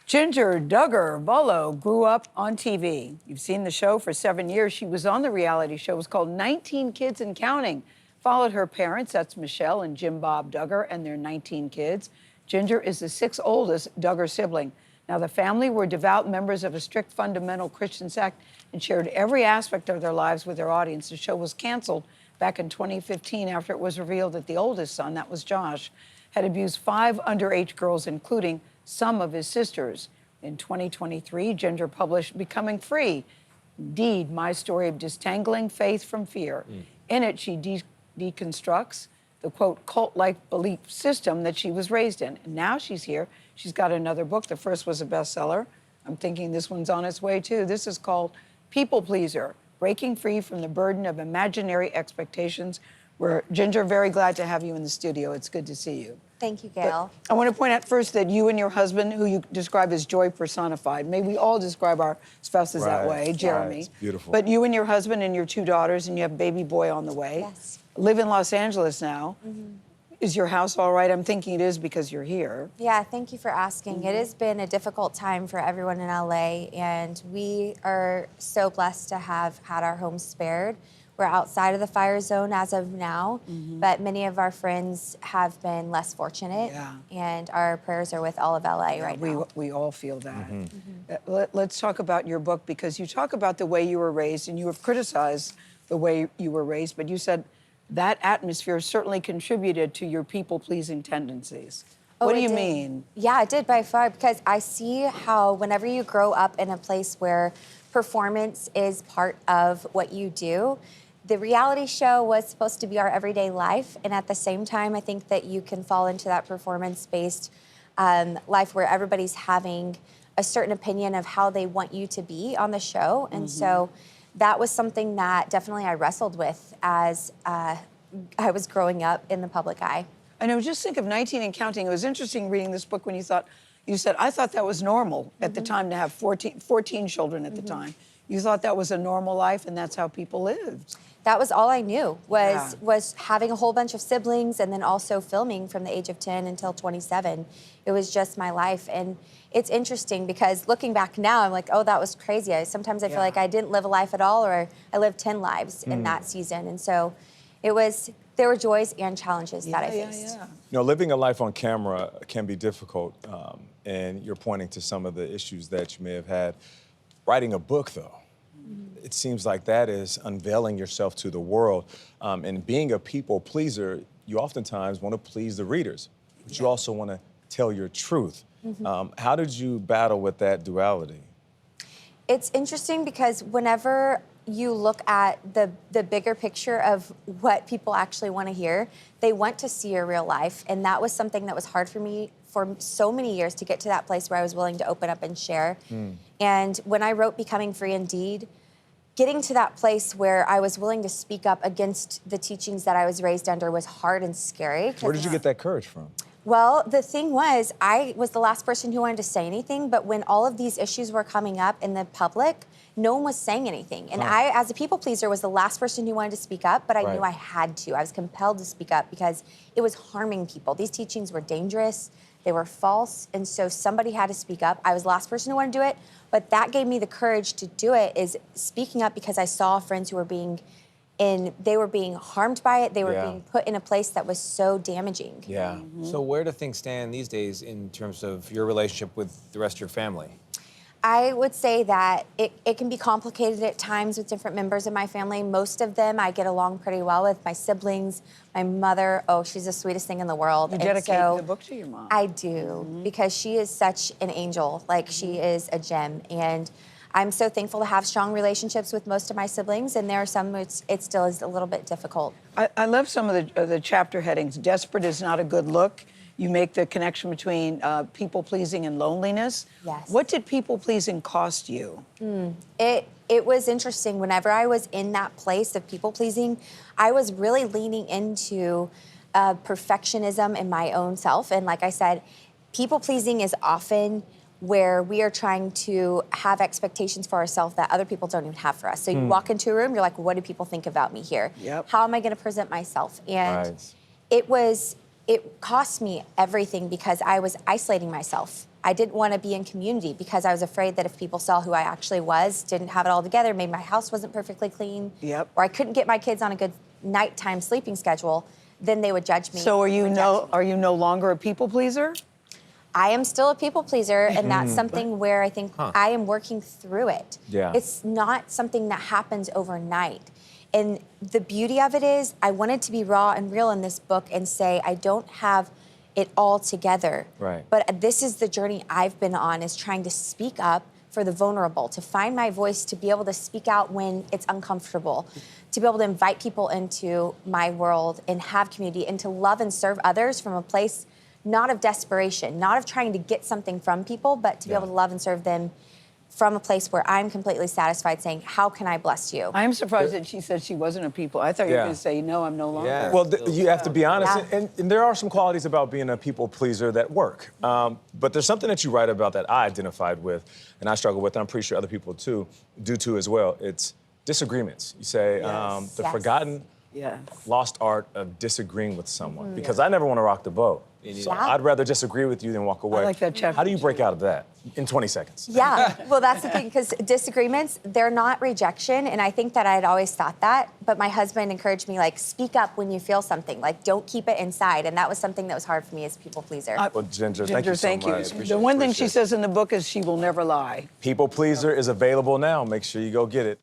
Jinger Duggar Vuolo grew up on TV. You've seen the show for 7 years. She was on the reality show. It was called 19 Kids and Counting. Followed her parents, that's Michelle and Jim Bob Duggar, and their 19 kids. Jinger is the sixth oldest Duggar sibling. Now, the family were devout members of a strict fundamental Christian sect and shared every aspect of their lives with their audience. The show was canceled back in 2015 after it was revealed that the oldest son, that was Josh, had abused 5 underage girls, including some of his sisters. In 2023, Jinger published Becoming Free, Indeed, My Story of Distangling Faith from Fear. In it, she deconstructs the, quote, cult-like belief system that she was raised in. And now she's here. She's got another book. The first was a bestseller. I'm thinking this one's on its way, too. This is called People Pleaser, Breaking Free from the Burden of Imaginary Expectations. We're, Jinger, very glad to have you in the studio. It's good to see you. Thank you, Gayle. But I want to point out first that you and your husband, who you describe as joy personified, maybe we all describe our spouses that way, Jeremy. Right. It's beautiful. But you and your husband and your 2 daughters, and you have a baby boy on the way. Yes. Live in Los Angeles now. Is your house all right? I'm thinking it is because you're here. Yeah, thank you for asking. It has been a difficult time for everyone in LA, and we are so blessed to have had our home spared. We're outside of the fire zone as of now, but many of our friends have been less fortunate, and our prayers are with all of LA right now. We all feel that. Let's talk about your book, because you talk about the way you were raised, and you have criticized the way you were raised, but you said that atmosphere certainly contributed to your people-pleasing tendencies. What do you mean? Yeah, it did by far, because I see how whenever you grow up in a place where performance is part of what you do, the reality show was supposed to be our everyday life, and at the same time, I think that you can fall into that performance-based life where everybody's having a certain opinion of how they want you to be on the show, and so that was something that definitely I wrestled with as I was growing up in the public eye. I know, just think of 19 and counting. It was interesting reading this book when you said, I thought that was normal at the time to have 14 children at the time. You thought that was a normal life, and that's how people lived. That was all I knew, was having a whole bunch of siblings and then also filming from the age of 10 until 27. It was just my life. And it's interesting because looking back now, I'm like, oh, that was crazy. Sometimes I feel like I didn't live a life at all, or I lived 10 lives in that season. And so there were joys and challenges that I faced. You know, living a life on camera can be difficult, and you're pointing to some of the issues that you may have had. Writing a book, though, it seems like that is unveiling yourself to the world. And being a people pleaser, you oftentimes want to please the readers, but you also want to tell your truth. How did you battle with that duality? It's interesting because whenever you look at the bigger picture of what people actually want to hear, they want to see your real life. And that was something that was hard for me for so many years, to get to that place where I was willing to open up and share. And when I wrote Becoming Free Indeed, getting to that place where I was willing to speak up against the teachings that I was raised under was hard and scary. Where did you get that courage from? Well, the thing was, I was the last person who wanted to say anything, but when all of these issues were coming up in the public, no one was saying anything. And I, as a people pleaser, was the last person who wanted to speak up, but I knew I had to. I was compelled to speak up because it was harming people. These teachings were dangerous, they were false, and so somebody had to speak up. I was the last person who wanted to do it, but that gave me the courage to do it, is speaking up because I saw friends who were being harmed by it. They were being put in a place that was so damaging. So where do things stand these days in terms of your relationship with the rest of your family? I would say that it can be complicated at times with different members of my family. Most of them I get along pretty well with. My siblings, my mother, oh, she's the sweetest thing in the world. You dedicate the book to your mom. I do, because she is such an angel. Like, she is a gem. And I'm so thankful to have strong relationships with most of my siblings, and there are some it still is a little bit difficult. I love some of the chapter headings. Desperate is not a good look. You make the connection between people-pleasing and loneliness. Yes. What did people-pleasing cost you? It was interesting. Whenever I was in that place of people-pleasing, I was really leaning into perfectionism in my own self. And like I said, people-pleasing is often where we are trying to have expectations for ourselves that other people don't even have for us. So you walk into a room, you're like, what do people think about me here? How am I going to present myself? And it cost me everything because I was isolating myself. I didn't want to be in community because I was afraid that if people saw who I actually was, didn't have it all together, maybe my house wasn't perfectly clean, or I couldn't get my kids on a good nighttime sleeping schedule, then they would judge me. So are you no longer a people pleaser? I am still a people pleaser, and that's something where I think I am working through it. Yeah. It's not something that happens overnight. And the beauty of it is I wanted to be raw and real in this book and say I don't have it all together. Right. But this is the journey I've been on, is trying to speak up for the vulnerable, to find my voice, to be able to speak out when it's uncomfortable, to be able to invite people into my world and have community, and to love and serve others from a place not of desperation, not of trying to get something from people, but to be able to love and serve them from a place where I'm completely satisfied saying, how can I bless you? I'm surprised that she said she wasn't a people. I thought you were going to say, no, I'm no longer. Yeah. Well, you have to be honest, and there are some qualities about being a people pleaser that work. But there's something that you write about that I identified with, and I struggle with, and I'm pretty sure other people do too as well. It's disagreements. You say the forgotten, lost art of disagreeing with someone, because I never want to rock the boat. So I'd rather disagree with you than walk away. I like that chapter. How do you break out of that in 20 seconds? Yeah, well, that's the thing, because disagreements, they're not rejection, and I think that I had always thought that, but my husband encouraged me, like, speak up when you feel something, like, don't keep it inside, and that was something that was hard for me as a people pleaser. Well, Ginger, thank you so much. The one thing she says in the book is she will never lie. People Pleaser is available now. Make sure you go get it.